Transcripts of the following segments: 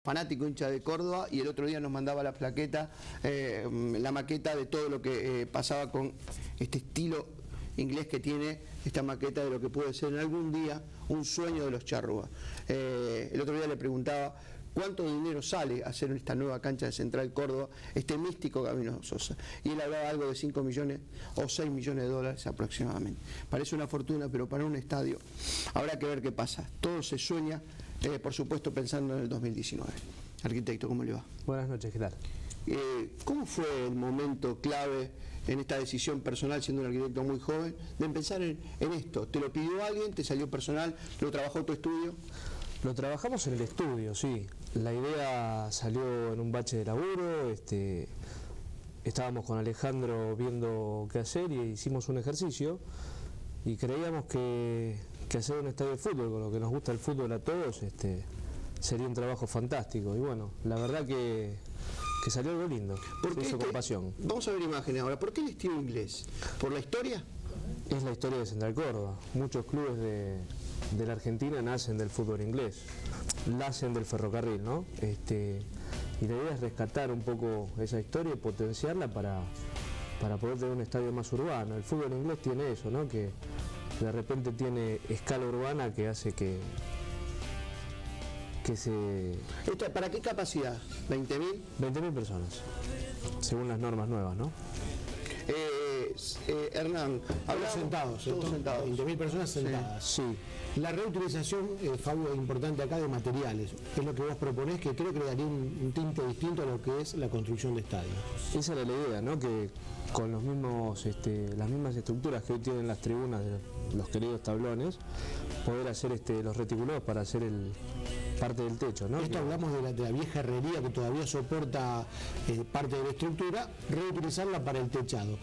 fanático hincha de Córdoba, y el otro día nos mandaba la plaqueta, la maqueta de todo lo que pasaba con este estilo inglés que tiene, esta maqueta de lo que puede ser en algún día un sueño de los charrúas. El otro día le preguntaba cuánto dinero sale hacer esta nueva cancha de Central Córdoba, este místico Gabino Sosa, y él hablaba algo de 5 millones o 6 millones de dólares aproximadamente. Parece una fortuna, pero para un estadio habrá que ver qué pasa. Todo se sueña, por supuesto, pensando en el 2019. Arquitecto, ¿cómo le va? Buenas noches, ¿qué tal? ¿Cómo fue el momento clave en esta decisión personal, siendo un arquitecto muy joven, de empezar en esto? ¿Te lo pidió alguien? ¿Te salió personal? ¿Lo trabajó tu estudio? Lo trabajamos en el estudio, sí. La idea salió en un bache de laburo, estábamos con Alejandro viendo qué hacer y hicimos un ejercicio y creíamos que hacer un estadio de fútbol, con lo que nos gusta el fútbol a todos, sería un trabajo fantástico. Y bueno, la verdad que salió algo lindo, se hizo con pasión. Vamos a ver imágenes ahora. ¿Por qué el estilo inglés? ¿Por la historia? Es la historia de Central Córdoba. Muchos clubes de la Argentina nacen del fútbol inglés, nacen del ferrocarril, ¿no? Y la idea es rescatar un poco esa historia y potenciarla para poder tener un estadio más urbano. El fútbol inglés tiene eso, ¿no? Que de repente tiene escala urbana que hace que se... ¿Para qué capacidad? ¿20.000? 20.000 personas, según las normas nuevas, ¿no? Hernán, todos sentados, 20.000 personas sentadas. Sí. La reutilización fue algo importante acá de materiales, es lo que vos proponés, que creo que le daría un tinte distinto a lo que es la construcción de estadios. Esa era la idea, ¿no? Que con los mismos, las mismas estructuras que hoy tienen las tribunas de los queridos tablones, poder hacer los reticulados para hacer parte del techo, ¿no? Esto hablamos de la vieja herrería que todavía soporta parte de la estructura, reutilizarla para el techado.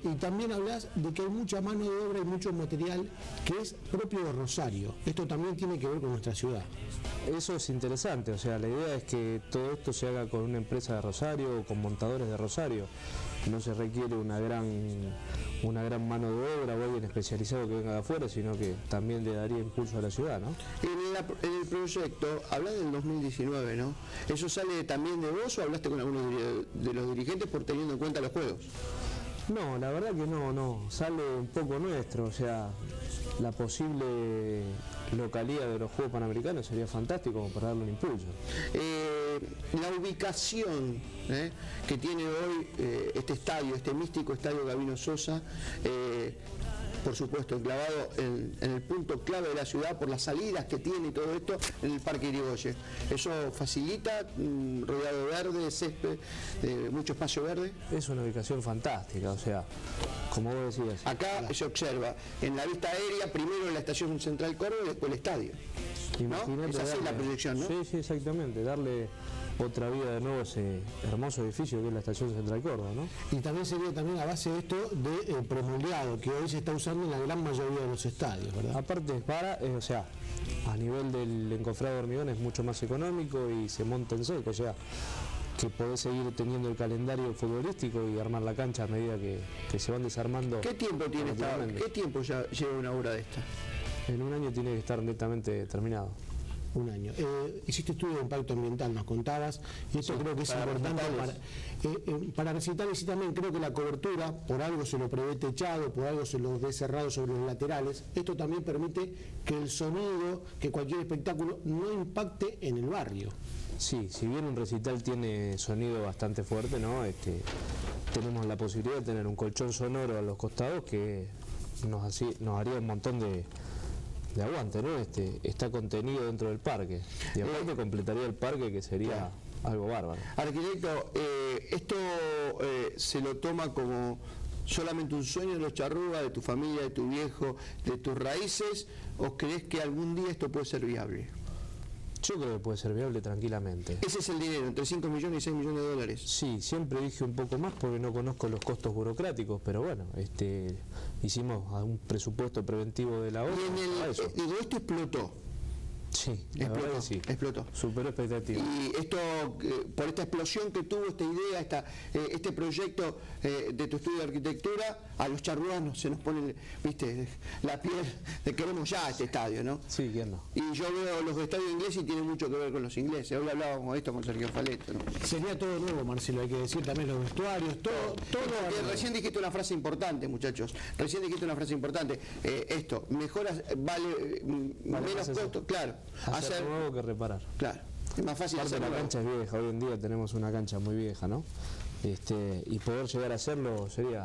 Y también hablas de que hay mucha mano de obra y mucho material que es propio de Rosario. Esto también tiene que ver con nuestra ciudad. Eso es interesante, o sea, la idea es que todo esto se haga con una empresa de Rosario o con montadores de Rosario. No se requiere una gran mano de obra o alguien especializado que venga de afuera, sino que también le daría impulso a la ciudad, ¿no? En el proyecto, hablas del 2019, ¿no? ¿Eso sale también de vos o hablaste con algunos de los dirigentes por teniendo en cuenta los juegos? No, la verdad que no, sale un poco nuestro, o sea, la posible localidad de los Juegos Panamericanos sería fantástico como para darle un impulso. La ubicación que tiene hoy este estadio, este místico estadio Gabino Sosa, por supuesto enclavado en el punto clave de la ciudad por las salidas que tiene y todo esto en el Parque Irigoyen. ¿Eso facilita, rodeado de verde, césped, mucho espacio verde? Es una ubicación fantástica, o sea, como vos decías. Acá se observa en la vista aérea, primero la estación Central Córdoba y después el estadio. ¿No? Es así la proyección, ¿no? Sí, exactamente, darle otra vida de nuevo a ese hermoso edificio que es la estación Central Córdoba, ¿no? Y también sería también a base de esto de promulgado, que hoy se está usando en la gran mayoría de los estadios, ¿verdad? Aparte o sea, a nivel del encofrado de hormigón es mucho más económico y se monta en seco, o sea, que podés seguir teniendo el calendario futbolístico y armar la cancha a medida que se van desarmando. ¿Qué tiempo tiene ¿Qué tiempo ya lleva una obra de esta? En un año tiene que estar netamente terminado. Un año. Hiciste estudio de impacto ambiental, nos contabas, y esto creo que es importante para recitar, y sí, también creo que la cobertura, por algo se lo prevé techado, por algo se lo ve cerrado sobre los laterales. Esto también permite que el sonido, que cualquier espectáculo no impacte en el barrio. Sí, si bien un recital tiene sonido bastante fuerte, ¿no? Tenemos la posibilidad de tener un colchón sonoro a los costados que nos haría un montón de aguante, ¿no? Está contenido dentro del parque y aparte completaría el parque, que sería algo bárbaro. Arquitecto, ¿esto se lo toma como solamente un sueño de los charrúas, de tu familia, de tu viejo, de tus raíces, o crees que algún día esto puede ser viable? Yo creo que puede ser viable tranquilamente. Ese es el dinero, entre 5 millones y 6 millones de dólares. Sí, siempre dije un poco más porque no conozco los costos burocráticos, pero bueno, hicimos un presupuesto preventivo de la obra. Y esto explotó. Sí, la verdad que sí. Explotó. Superó expectativa. Y esto, por esta explosión que tuvo, esta idea, este proyecto de tu estudio de arquitectura, a los charruanos se nos pone, viste, la piel de queremos ya este estadio, ¿no? Sí, ¿quién no? Y yo veo los estadios ingleses y tienen mucho que ver con los ingleses. Hoy hablábamos de esto con Sergio Faleto, ¿no? Sería todo nuevo, Marcelo, hay que decir también los vestuarios, todo. Recién dijiste una frase importante, muchachos. Recién dijiste una frase importante. Esto, mejoras, vale menos costo, claro. Hacer nuevo que reparar. Claro, es más fácil Aparte hacerlo. la cancha es vieja, hoy en día tenemos una cancha muy vieja, ¿no? Y poder llegar a hacerlo sería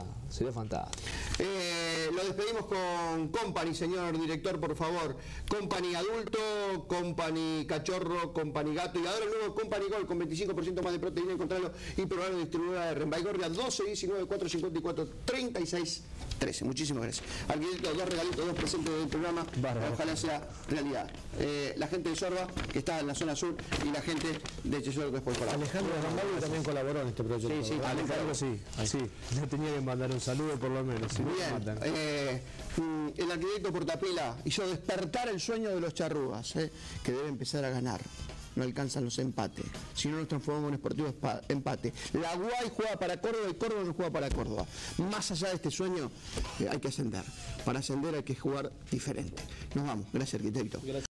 fantástico. Lo despedimos con Company, señor director, por favor. Company adulto, Company cachorro, Company gato y ahora el nuevo Company Gold con 25% más de proteína. Encontrarlo y probarlo en distribuidora de Rembaigorria 12 19 454 36 13. Muchísimas gracias. Arquitecto, 2 regalitos, 2 presentes del programa. Bárbaro. Ojalá sea realidad. La gente de Sorba, que está en la zona sur, y la gente de Chesol después por Alejandro Ramballo también colaboró en este proyecto. Sí, Alejandro sí, le tenía que mandar un saludo por lo menos. Si no me Bien, matan. el arquitecto Portapela hizo despertar el sueño de los charrúas, que debe empezar a ganar. No alcanzan los empates, si no nos transformamos en esportivo empate. La Guay juega para Córdoba y Córdoba no juega para Córdoba. Más allá de este sueño hay que ascender. Para ascender hay que jugar diferente. Nos vamos. Gracias, arquitecto. Gracias.